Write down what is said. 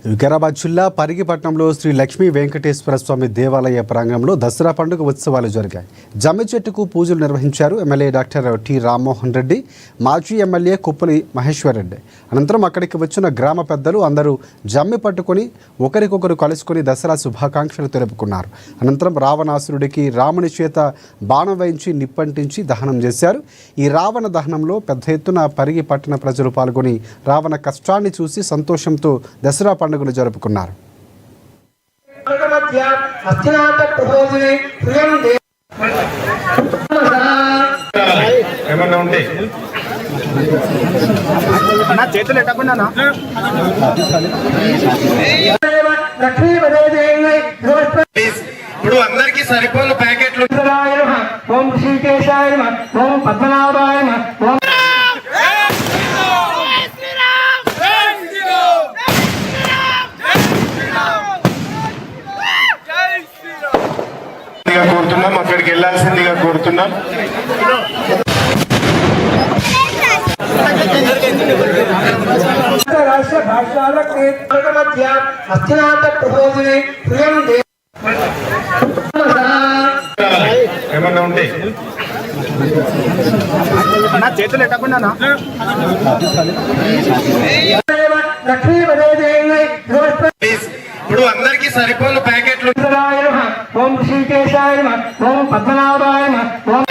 వికారాబాద్ జిల్లా పరిగిపట్నంలో శ్రీ లక్ష్మీ వెంకటేశ్వర స్వామి దేవాలయ ప్రాంగణంలో దసరా పండుగ ఉత్సవాలు జరిగాయి. జమ్మి చెట్టుకు పూజలు నిర్వహించారు MLA doctor T Rammohan Reddy, మాజీ ఎమ్మెల్యే కుప్పలి మహేశ్వర్ రెడ్డి. అనంతరం అక్కడికి వచ్చిన గ్రామ పెద్దలు అందరూ జమ్మి పట్టుకొని ఒకరికొకరు కలుసుకొని దసరా శుభాకాంక్షలు తెలుపుకున్నారు. అనంతరం రావణాసురుడికి రాముని చేత బాణం వేయించి నిప్పంటించి దహనం చేశారు. ఈ రావణ దహనంలో పెద్ద ఎత్తున పరిగిపట్టణ ప్రజలు పాల్గొని రావణ కష్టాన్ని చూసి సంతోషంతో దసరా పండుగను జరుపుకున్నారు. ఇప్పుడు అందరికి సరిపోలు ప్యాకెట్లు. ఓం శ్రీకేశాయ నమః, ఓం పద్మనాభాయ నమః, ఓం కోరుతున్నాం, అక్కడికి వెళ్ళాల్సిందిగా కోరుతున్నాం. రాష్ట్ర భాషల మధ్య అత్యున్నత ప్రబోధిని ప్రియం ఏమన్నా ఉంటే నా చేతులు ఎట్టకుండా ఇప్పుడు అందరికి సరిపోలు ప్యాకెట్లు. ఓం శ్రీకేశాయ నమః, ఓం పద్మనాభాయ నమః, ఓం